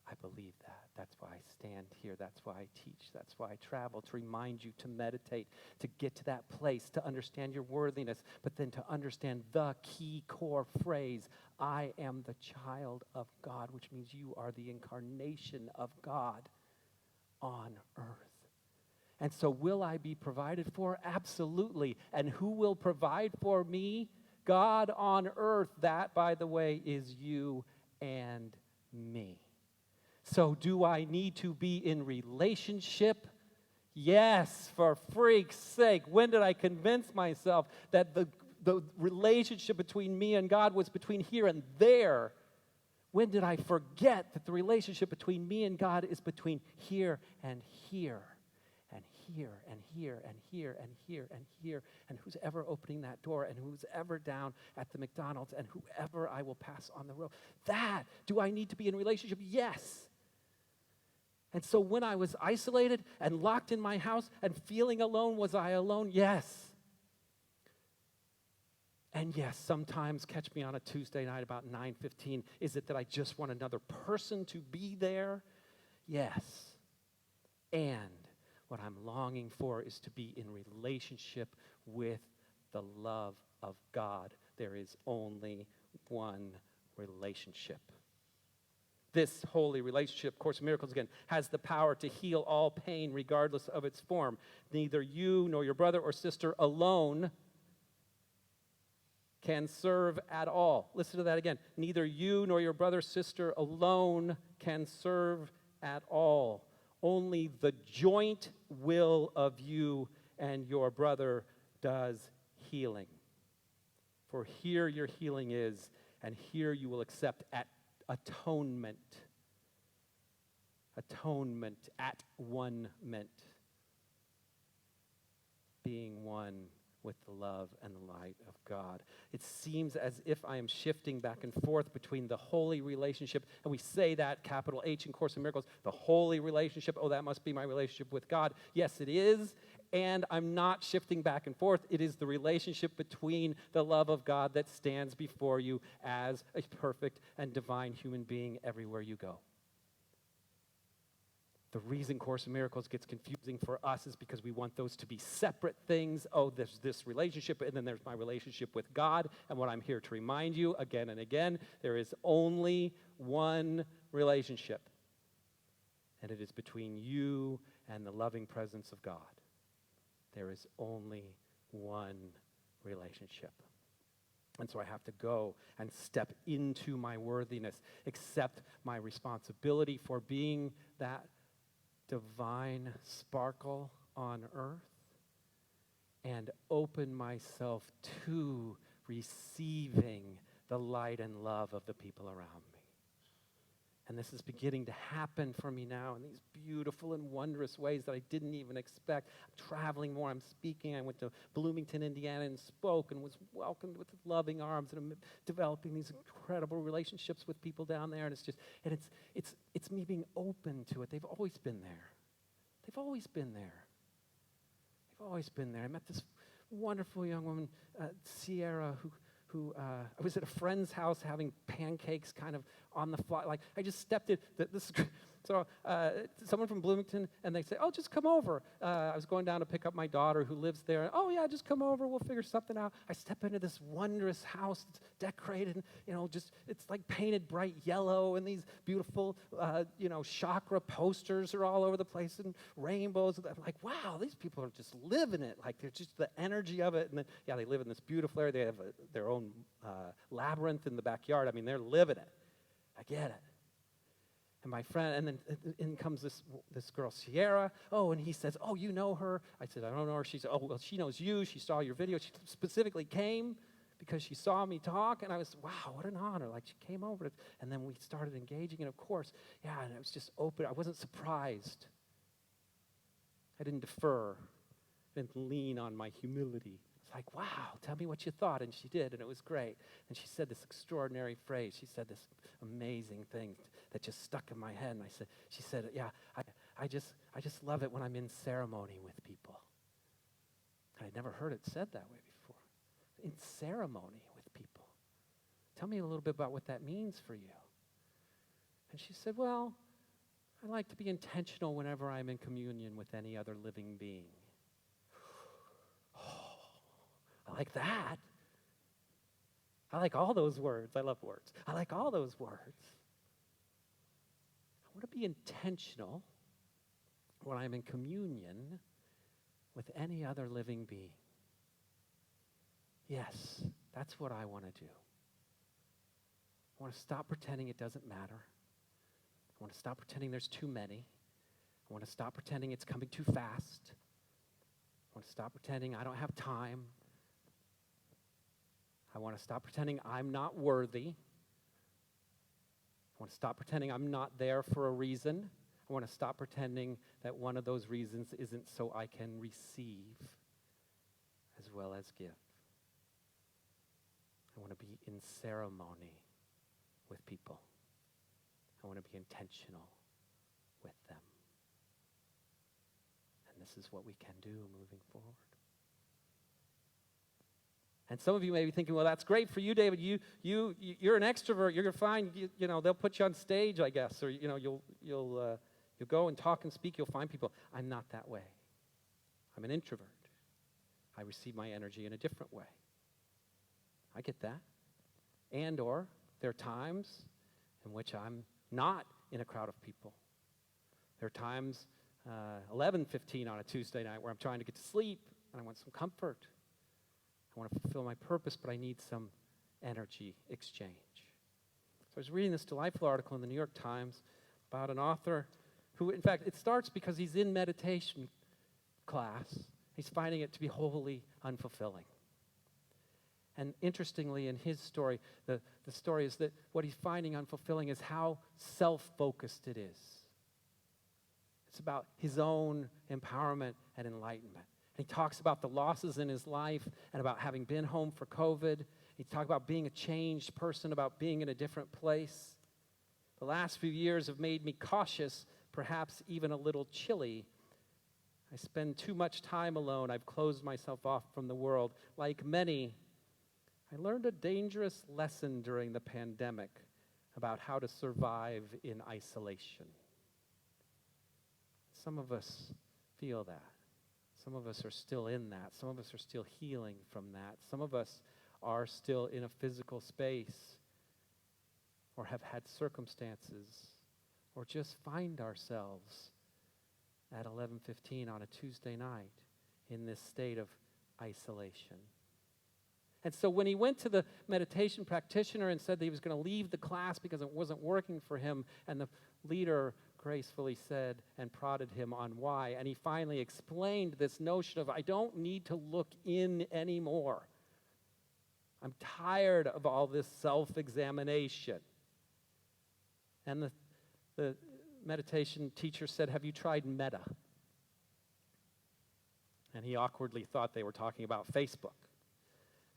I believe that. That's why I stand here. That's why I teach. That's why I travel, to remind you to meditate, to get to that place, to understand your worthiness, but then to understand the key core phrase, I am the child of God, which means you are the incarnation of God on earth. And so will I be provided for? Absolutely. And who will provide for me? God on earth. That, by the way, is you and me. So do I need to be in relationship? Yes, for freak's sake. When did I convince myself that the relationship between me and God was between here and there? When did I forget that the relationship between me and God is between here and here? And here, and here, and here, and here, and here, and who's ever opening that door, and who's ever down at the McDonald's, and whoever I will pass on the road. That, do I need to be in relationship? Yes. And so when I was isolated and locked in my house and feeling alone, was I alone? Yes. And yes, sometimes catch me on a Tuesday night about 9:15. Is it that I just want another person to be there? Yes. And what I'm longing for is to be in relationship with the love of God. There is only one relationship. This holy relationship, Course in Miracles again, has the power to heal all pain regardless of its form. Neither you nor your brother or sister alone can serve at all. Listen to that again. Neither you nor your brother or sister alone can serve at all. Only the joint will of you and your brother does healing. For here your healing is, and here you will accept at atonement. Atonement, at one-ment. Being one with the love and the light of God. It seems as if I am shifting back and forth between the holy relationship, and we say that, capital H in Course in Miracles, the holy relationship, oh, that must be my relationship with God. Yes, it is, and I'm not shifting back and forth. It is the relationship between the love of God that stands before you as a perfect and divine human being everywhere you go. The reason Course in Miracles gets confusing for us is because we want those to be separate things. Oh, there's this relationship, and then there's my relationship with God. And what I'm here to remind you again and again, there is only one relationship. And it is between you and the loving presence of God. There is only one relationship. And so I have to go and step into my worthiness, accept my responsibility for being that divine sparkle on earth, and open myself to receiving the light and love of the people around me. And this is beginning to happen for me now in these beautiful and wondrous ways that I didn't even expect. I'm traveling more, I'm speaking. I went to Bloomington, Indiana and spoke and was welcomed with loving arms, and I'm developing these incredible relationships with people down there, and it's me being open to it. They've always been there. They've always been there. They've always been there. I met this wonderful young woman, Sierra, who I was at a friend's house having pancakes kind of on the fly. Like, I just stepped in. So someone from Bloomington, and they say, oh, just come over. I was going down to pick up my daughter who lives there. Oh, yeah, just come over. We'll figure something out. I step into this wondrous house. It's decorated, and, it's like painted bright yellow, and these beautiful, chakra posters are all over the place, and rainbows. I'm like, wow, these people are just living it. Like, they're just the energy of it. And then, yeah, they live in this beautiful area. They have their own labyrinth in the backyard. I mean, they're living it. I get it. And my friend, and then in comes this girl, Sierra. Oh, and he says, oh, you know her? I said, I don't know her. She said, oh, well, she knows you. She saw your video. She specifically came because she saw me talk. And I was, wow, what an honor. Like, she came over. And then we started engaging. And of course, yeah, and it was just open. I wasn't surprised. I didn't defer. I didn't lean on my humility. It's like, wow, tell me what you thought. And she did, and it was great. And she said this extraordinary phrase. She said this amazing thing that just stuck in my head. And she said, yeah, I just love it when I'm in ceremony with people. I'd never heard it said that way before. In ceremony with people. Tell me a little bit about what that means for you. And she said, well, I like to be intentional whenever I'm in communion with any other living being. I like that. I like all those words. I love words. I like all those words. I want to be intentional when I'm in communion with any other living being. Yes, that's what I want to do. I want to stop pretending it doesn't matter. I want to stop pretending there's too many. I want to stop pretending it's coming too fast. I want to stop pretending I don't have time. I want to stop pretending I'm not worthy. I want to stop pretending I'm not there for a reason. I want to stop pretending that one of those reasons isn't so I can receive as well as give. I want to be in ceremony with people. I want to be intentional with them. And this is what we can do moving forward. And some of you may be thinking, well, that's great for you, David. You're an extrovert. You're fine. They'll put you on stage, I guess, or you'll go and talk and speak. You'll find people. I'm not that way. I'm an introvert. I receive my energy in a different way. I get that. And or there are times in which I'm not in a crowd of people. There are times, 11:15 on a Tuesday night, where I'm trying to get to sleep and I want some comfort. I want to fulfill my purpose, but I need some energy exchange. So I was reading this delightful article in the New York Times about an author who, in fact, it starts because he's in meditation class. He's finding it to be wholly unfulfilling. And interestingly, in his story, the story is that what he's finding unfulfilling is how self-focused it is. It's about his own empowerment and enlightenment. And he talks about the losses in his life and about having been home for COVID. He talks about being a changed person, about being in a different place. The last few years have made me cautious, perhaps even a little chilly. I spend too much time alone. I've closed myself off from the world. Like many, I learned a dangerous lesson during the pandemic about how to survive in isolation. Some of us feel that. Some of us are still in that. Some of us are still healing from that. Some of us are still in a physical space or have had circumstances or just find ourselves at 11:15 on a Tuesday night in this state of isolation. And so when he went to the meditation practitioner and said that he was going to leave the class because it wasn't working for him, and the leader gracefully said and prodded him on why, and he finally explained this notion of, I don't need to look in anymore. I'm tired of all this self-examination. And the meditation teacher said, have you tried Meta? And he awkwardly thought they were talking about Facebook.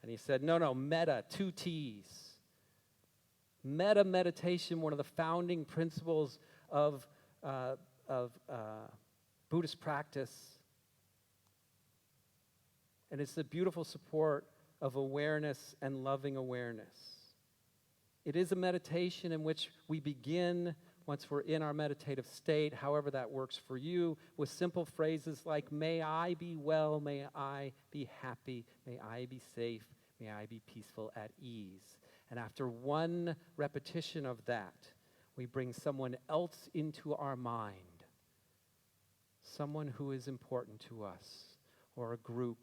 And he said, no, Meta, 2 T's. Meta meditation, one of the founding principles of Buddhist practice. And it's the beautiful support of awareness and loving awareness. It is a meditation in which we begin, once we're in our meditative state, however that works for you, with simple phrases like, may I be well, may I be happy, may I be safe, may I be peaceful at ease. And after one repetition of that, we bring someone else into our mind, someone who is important to us, or a group,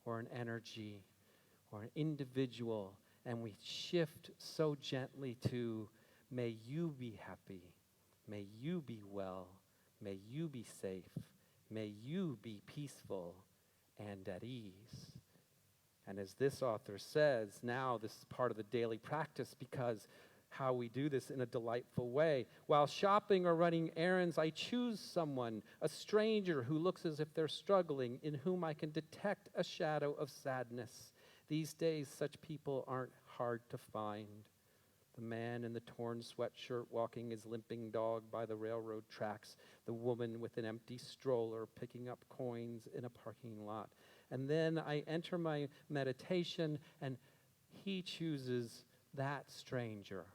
or an energy, or an individual, and we shift so gently to, may you be happy, may you be well, may you be safe, may you be peaceful and at ease. And as this author says, now this is part of the daily practice, because how we do this in a delightful way. While shopping or running errands, I choose someone, a stranger who looks as if they're struggling, in whom I can detect a shadow of sadness. These days, such people aren't hard to find. The man in the torn sweatshirt walking his limping dog by the railroad tracks. The woman with an empty stroller picking up coins in a parking lot. And then I enter my meditation, and he chooses that stranger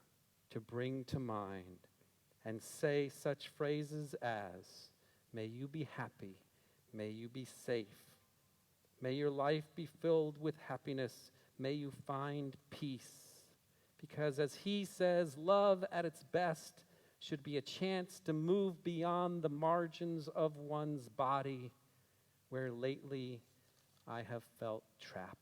to bring to mind and say such phrases as, may you be happy, may you be safe, may your life be filled with happiness, may you find peace. Because as he says, love at its best should be a chance to move beyond the margins of one's body, where lately I have felt trapped.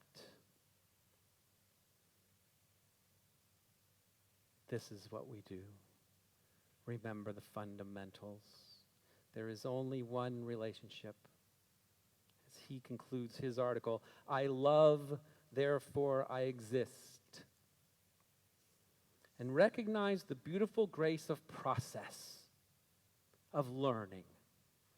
This is what we do. Remember the fundamentals. There is only one relationship. As he concludes his article, I love, therefore I exist. And recognize the beautiful grace of process, of learning,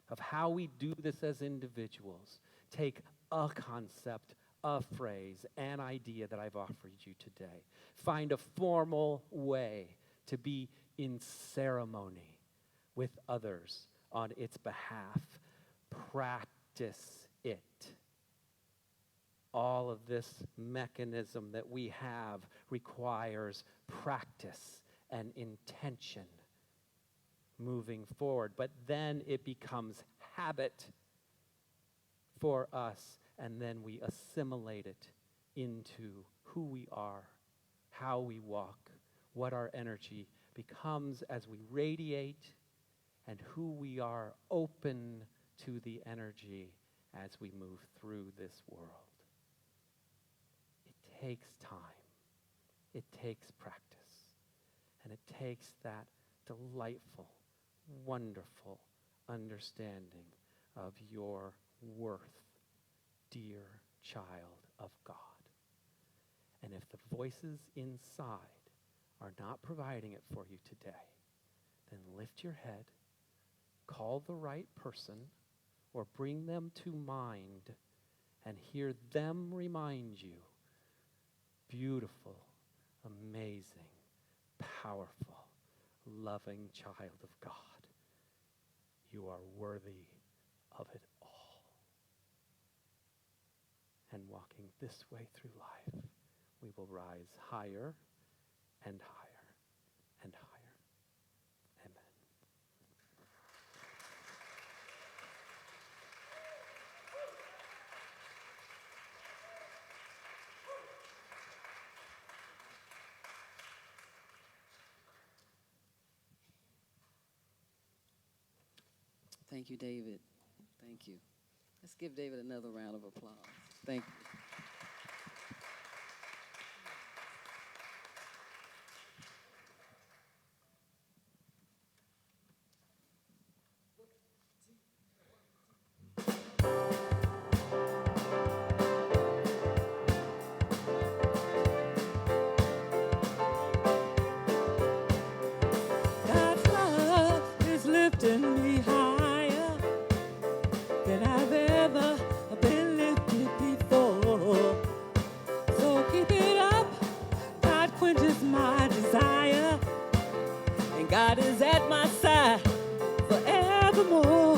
of how we do this as individuals. Take a concept, a phrase, an idea that I've offered you today. Find a formal way to be in ceremony with others on its behalf. Practice it. all of this mechanism that we have requires practice and intention moving forward. But then it becomes habit for us, and then we assimilate it into who we are, how we walk, what our energy becomes as we radiate, and who we are open to the energy as we move through this world. It takes time. It takes practice. And it takes that delightful, wonderful understanding of your worth, dear child of God. And if the voices inside are not providing it for you today, then lift your head, call the right person, or bring them to mind and hear them remind you, beautiful, amazing, powerful, loving child of God, you are worthy of it all. And walking this way through life, we will rise higher and higher and higher. Amen. Thank you, David. Thank you. Let's give David another round of applause. Thank you. God's love is lifting me higher than I've ever been lifted before. So keep it up, God quenches my desire, and God is at my side forevermore.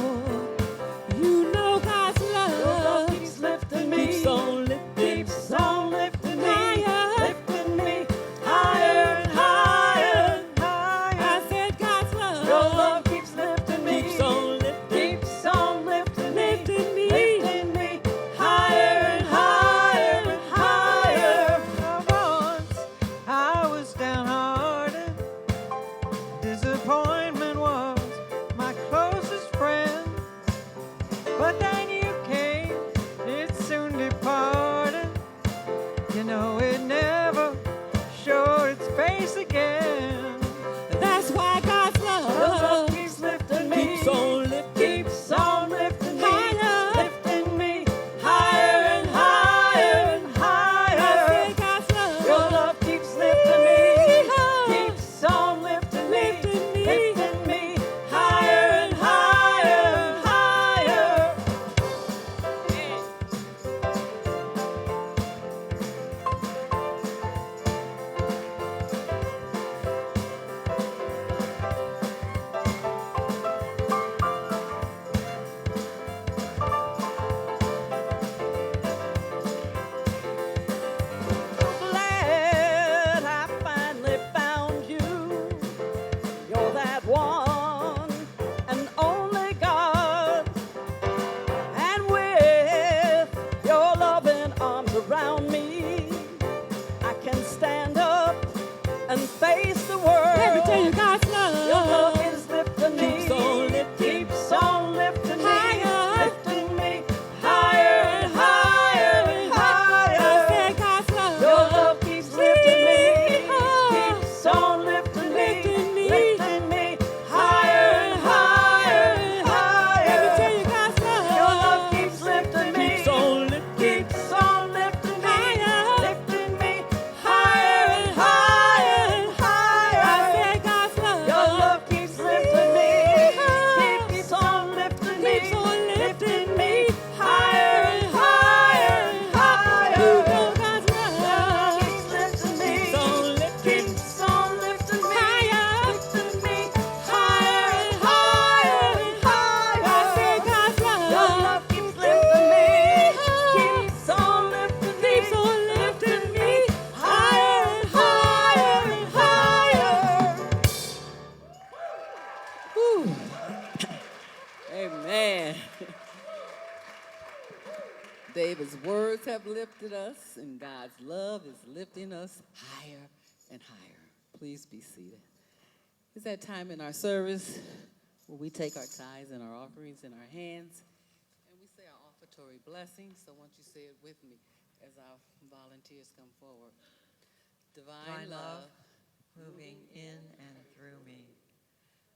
You know God's love keeps lifting me, keeps on lifting me, higher, lifting me higher and higher and higher. I said God's love, your love keeps lifting me, keeps on lifting me, lifting me higher and higher and higher. Once I was downhearted, disappointment was my closest friend. But then you came, it soon departed. You know it never showed its face again. That's why God's love keeps lifting me, keeps on lifting me, higher, lifting me higher and higher and higher. I say God's love, your love keeps lifting me, keeps on lifting me higher and higher and higher. Glad I finally found you. You're that one and only God. And with your loving arms around me, I can stand up and face the world. Let me tell you God's love. Your love is lifting me, keeps on lifting me, lifting me higher and higher and higher. I said God's love. Your love keeps lifting me, keeps on lifting me, lifting me higher David's words have lifted us, and God's love is lifting us higher and higher. Please be seated. It's that time in our service where we take our tithes and our offerings in our hands, and we say our offertory blessings. So won't you say it with me as our volunteers come forward. Divine love, moving in and through me,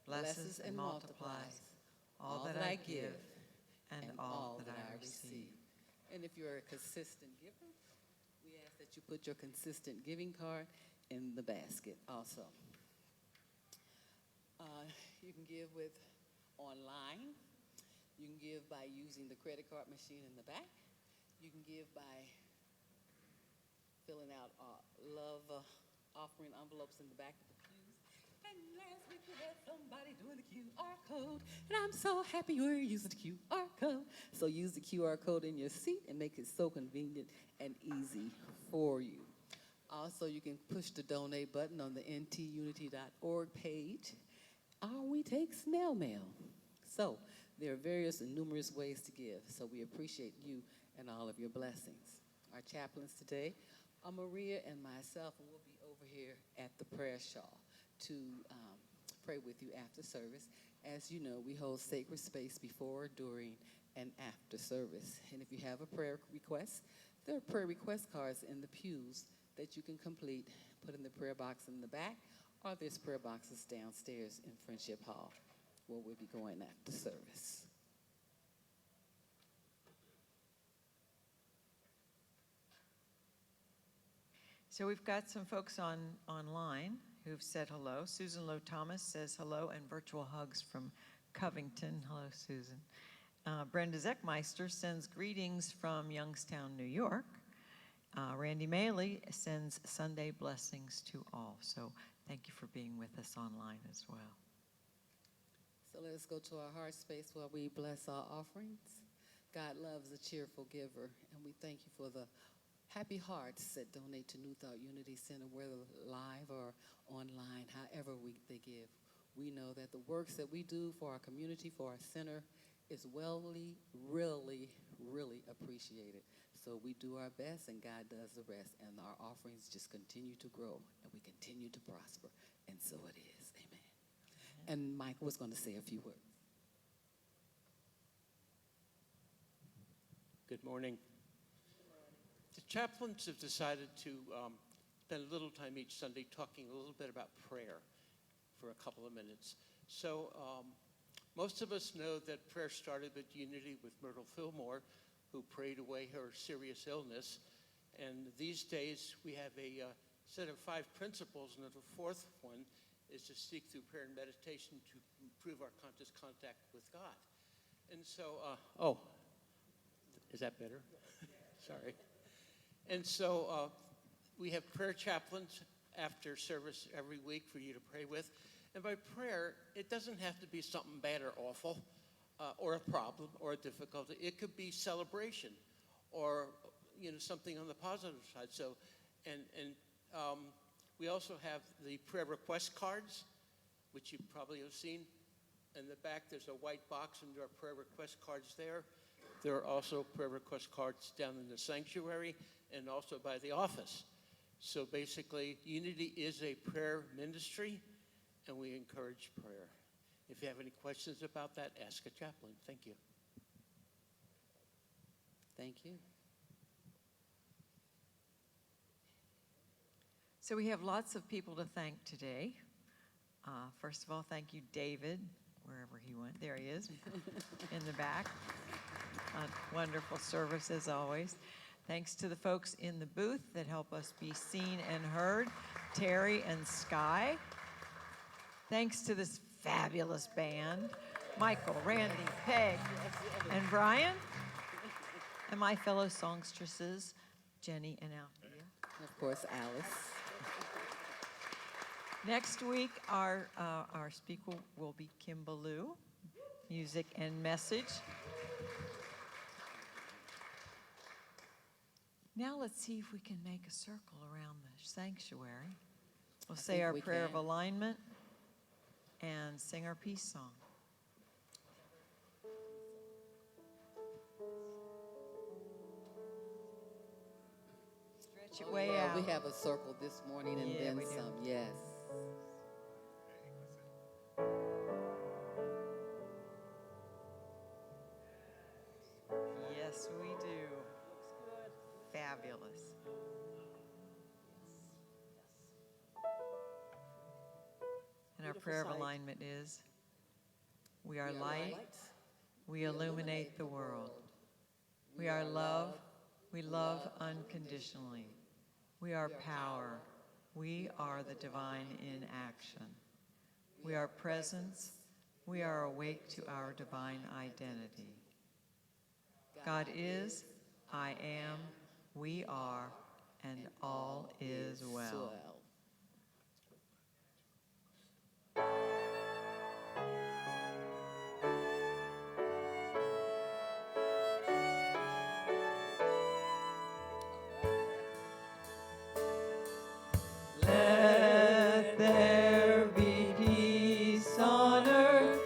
blesses and multiplies all that I give and all that I receive. And if you're a consistent giver, we ask that you put your consistent giving card in the basket also. You can give with online. You can give by using the credit card machine in the back. You can give by filling out love offering envelopes in the back of the pews. And last week we had somebody doing the QR code, and I'm so happy we're using the QR code. So use the QR code in your seat and make it so convenient and easy for you. Also, you can push the donate button on the ntunity.org page, or we take snail mail. So there are various and numerous ways to give, so we appreciate you and all of your blessings. Our chaplains today are Maria and myself, and we'll be over here at the prayer shawl to pray with you after service. As you know, we hold sacred space before, during, and after service. And if you have a prayer request, there are prayer request cards in the pews that you can complete, put in the prayer box in the back, or there's prayer boxes downstairs in Friendship Hall, where we'll be going after service. So we've got some folks online who've said hello. Susan Lowe Thomas says hello and virtual hugs from Covington. Hello, Susan. Brenda Zeckmeister sends greetings from Youngstown, New York. Randy Maley sends Sunday blessings to all. So thank you for being with us online as well. So let us go to our heart space while we bless our offerings. God loves a cheerful giver, and we thank you for the happy hearts that donate to New Thought Unity Center, whether live or online, however they give. We know that the works that we do for our community, for our center, is really, really appreciated. So we do our best, and God does the rest, and our offerings just continue to grow, and we continue to prosper, and so it is. Amen. And Michael was going to say a few words. Good morning. The chaplains have decided to spend a little time each Sunday talking a little bit about prayer for a couple of minutes. So most of us know that prayer started with Unity with Myrtle Fillmore, who prayed away her serious illness. And these days we have a set of 5 principles, and the 4th one is to seek through prayer and meditation to improve our conscious contact with God. And so, is that better? Sorry. And so we have prayer chaplains after service every week for you to pray with. And by prayer, it doesn't have to be something bad or awful or a problem or a difficulty. It could be celebration or, something on the positive side. So, and we also have the prayer request cards, which you probably have seen. In the back, there's a white box, and there are prayer request cards there. There are also prayer request cards down in the sanctuary and also by the office. So basically, Unity is a prayer ministry, and we encourage prayer. If you have any questions about that, ask a chaplain. Thank you. Thank you. So we have lots of people to thank today. First of all, thank you, David, wherever he went. There he is, in the back. Wonderful service, as always. Thanks to the folks in the booth that help us be seen and heard, Terry and Sky. Thanks to this fabulous band, Michael, Randy, Peg, and Brian. And my fellow songstresses, Jenny and Althea. And of course, Alice. Next week, our speaker will be Kim Ballou, music and message. Now let's see if we can make a circle around the sanctuary. We'll say our prayer of alignment and sing our peace song. your Oh, way yeah, out. we have a circle this morning and Yeah, then we do. some. Yes. Yes, we do. Fabulous. And our Beautiful prayer of sight. alignment is, we are light, we illuminate the world. We are love, we love unconditionally. We are power, we are the divine in action. We are presence, we are awake to our divine identity. God is, I am, we are, and all is well. Let there be peace on earth